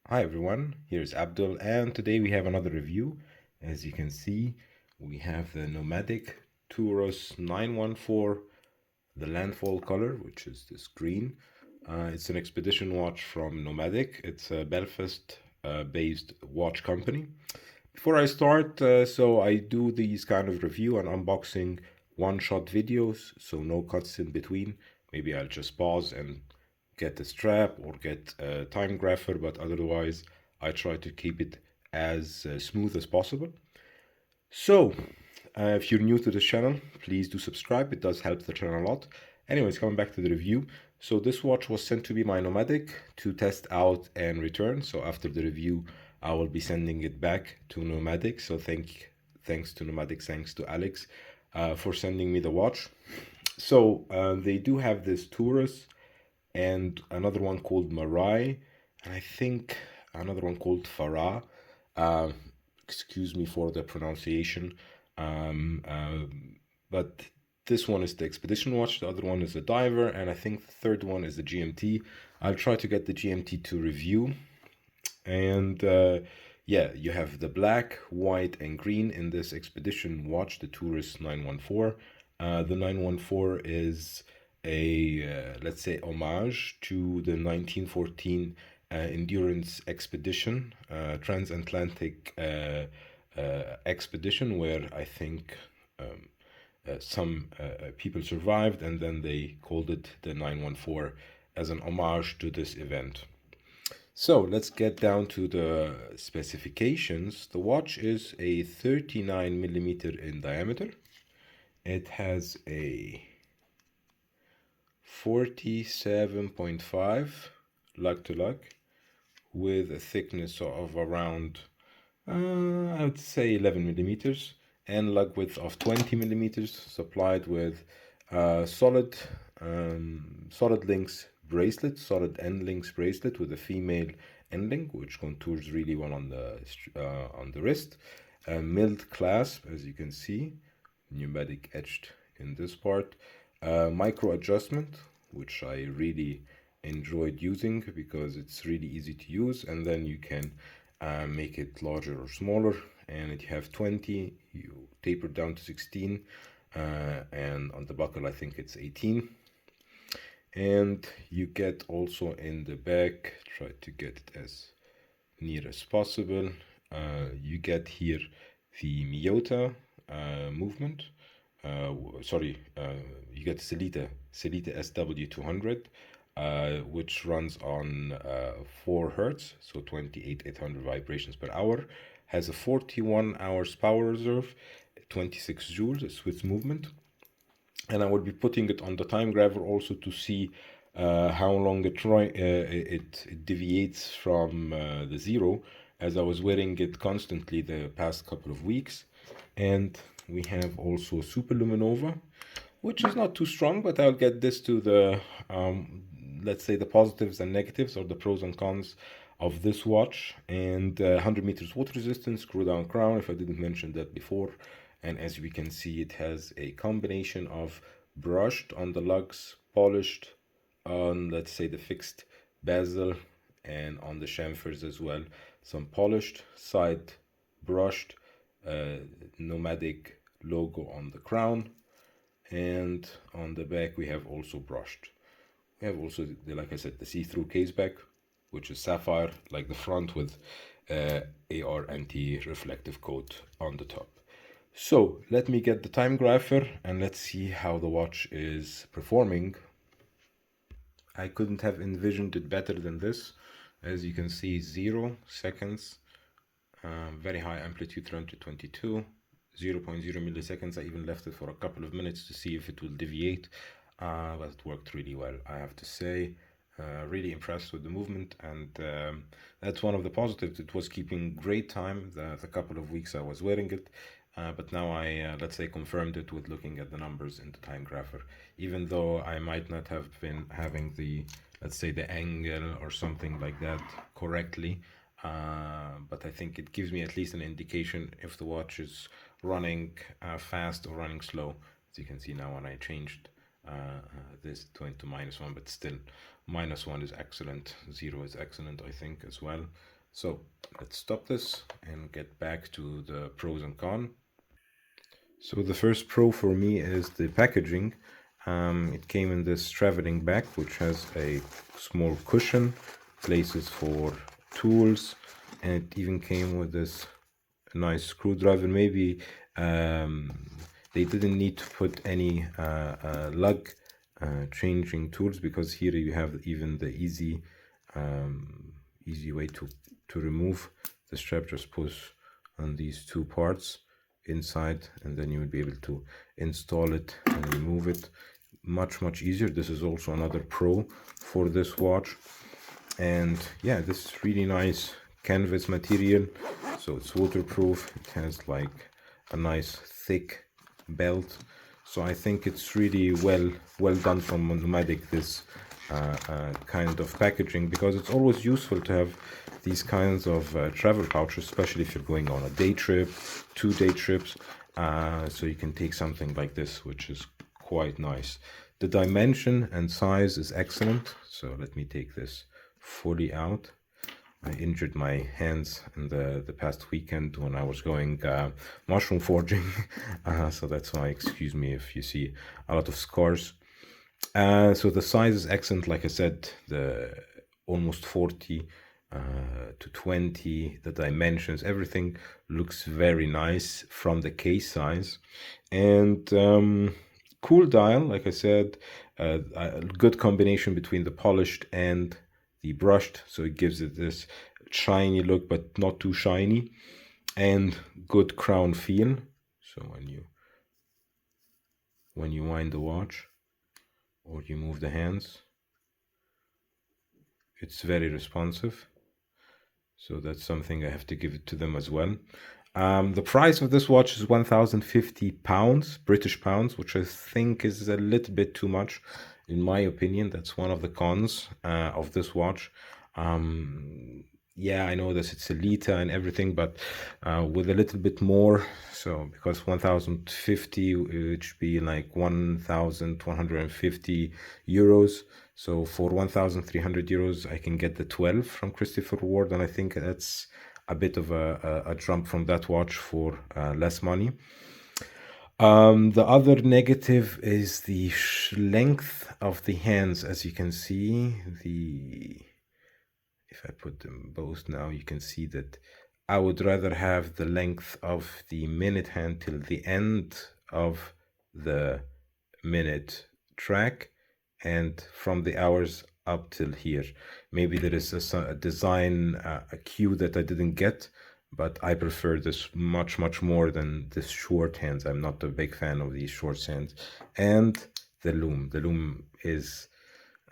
Hi everyone, here's Abdul, and today we have another review. As you can see, we have the Nomadic Turas 914, the Landfall color, which is this green. It's an expedition watch from Nomadic. It's a Belfast based watch company. Before I start, so I do these kind of review and unboxing one-shot videos, so no cuts in between. Maybe I'll just pause and get the strap or get a Timegrapher, but otherwise I try to keep it as smooth as possible. So, if you're new to this channel, please do subscribe. It does help the channel a lot. Anyways, coming back to the review. So this watch was sent to me by Nomadic to test out and return. So after the review, I will be sending it back to Nomadic. So thanks to Nomadic, thanks to Alex for sending me the watch. So they do have this Turas and another one called Marai, and I think another one called Farah. Uh, Excuse me for the pronunciation. Um, uh, but this one is the expedition watch, the other one is the diver, and I think the third one is the GMT. I'll try to get the GMT to review. And yeah, you have the black, white, and green in this expedition watch, the Tourist 914. The 914 is let's say, homage to the 1914 endurance expedition, transatlantic expedition, where I think some people survived, and then they called it the 914 as an homage to this event. So let's get down to the specifications. The watch is a 39 millimeter in diameter. It has a 47.5 lug to lug with a thickness of around, I would say 11 millimeters, and lug width of 20 millimeters, supplied with solid links bracelet, solid end links bracelet with a female end link, which contours really well on the wrist. A milled clasp, as you can see, pneumatic etched in this part. Micro adjustment, which I really enjoyed using because it's really easy to use, and then you can make it larger or smaller. And if you have 20, you taper down to 16, and on the buckle I think it's 18. And you get also in the back, try to get it as near as possible, you get here the Miyota movement. You get Selita SW200, which runs on 4 hertz, so 28,800 vibrations per hour, has a 41 hours power reserve, 26 joules, a Swiss movement. And I will be putting it on the Timegrapher also to see how long it deviates from the zero, as I was wearing it constantly the past couple of weeks. And we have also Superluminova, which is not too strong, but I'll get this to the, let's say, the positives and negatives, or the pros and cons of this watch. And 100 meters water resistance, screw down crown, if I didn't mention that before. And as we can see, it has a combination of brushed on the lugs, polished on, let's say, the fixed bezel, and on the chamfers as well. Some polished, side brushed, Nomadic logo on the crown, and on the back we have also brushed. We have also, like I said, the see-through case back, which is sapphire like the front, with AR anti-reflective coat on the top. So let me get the Timegrapher and let's see how the watch is performing. I couldn't have envisioned it better than this. As you can see, 0 seconds, very high amplitude 322, 0.0 milliseconds. I even left it for a couple of minutes to see if it will deviate, but it worked really well, I have to say. Really impressed with the movement, and that's one of the positives. It was keeping great time the couple of weeks I was wearing it, but now I, let's say, confirmed it with looking at the numbers in the Timegrapher, even though I might not have been having the, let's say, the angle or something like that correctly. But I think it gives me at least an indication if the watch is running fast or running slow. As you can see now, when I changed this to into -1, but still -1 is excellent, 0 is excellent, I think, as well. So let's stop this and get back to the pros and cons. So the first pro for me is the packaging. It came in this traveling bag, which has a small cushion, places for tools, and it even came with this nice screwdriver. Maybe they didn't need to put any lug changing tools, because here you have even the easy way to remove the strap. Just push on these two parts inside, and then you will be able to install it and remove it much easier. This is also another pro for this watch. And yeah, this is really nice canvas material, so it's waterproof. It has like a nice thick belt, so I think it's really well done from Nomadic, this kind of packaging, because it's always useful to have these kinds of travel pouches, especially if you're going on a day trip, 2-day trips, so you can take something like this, which is quite nice. The dimension and size is excellent. So let me take this fully out. I injured my hands in the past weekend when I was going mushroom foraging, so that's why, excuse me if you see a lot of scars. So the size is excellent. Like I said, the almost 40 to 20, the dimensions, everything looks very nice from the case size. And cool dial, like I said, a good combination between the polished and the brushed, so it gives it this shiny look but not too shiny, and good crown feel. So when you wind the watch or you move the hands, it's very responsive, so that's something I have to give it to them as well. The price of this watch is £1,050, British pounds, which I think is a little bit too much, in my opinion. That's one of the cons of this watch. Yeah, I know this, it's a Lita and everything, but with a little bit more. So because 1,050, it should be like 1,150 euros. So for 1,300 euros, I can get the 12 from Christopher Ward, and I think that's a bit of a jump from that watch for less money. The other negative is the length of the hands. As you can see, if I put them both now, you can see that I would rather have the length of the minute hand till the end of the minute track, and from the hours up till here. Maybe there is a design, a cue that I didn't get, but I prefer this much more than this short hands. I'm not a big fan of these short hands. And the loom is,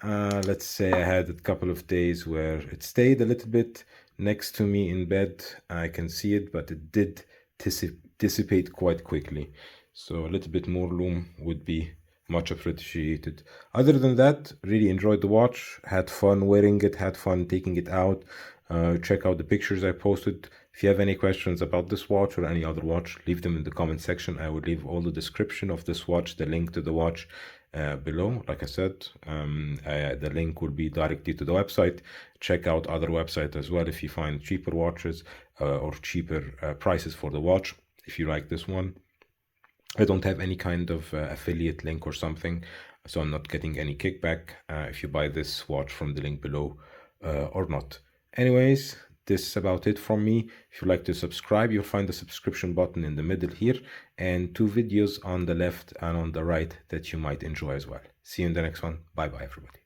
let's say I had a couple of days where it stayed a little bit next to me in bed. I can see it, but it did dissipate quite quickly. So a little bit more loom would be much appreciated. Other than that, really enjoyed the watch, had fun wearing it, had fun taking it out. Check out the pictures I posted. If you have any questions about this watch or any other watch, leave them in the comment section. I will leave all the description of this watch, the link to the watch below. Like I said, the link will be directly to the website. Check out other websites as well if you find cheaper watches or cheaper prices for the watch. If you like this one, I don't have any kind of affiliate link or something, so I'm not getting any kickback if you buy this watch from the link below or not. Anyways, this is about it from me. If you'd like to subscribe, you'll find the subscription button in the middle here, and 2 videos on the left and on the right that you might enjoy as well. See you in the next one. Bye bye, everybody.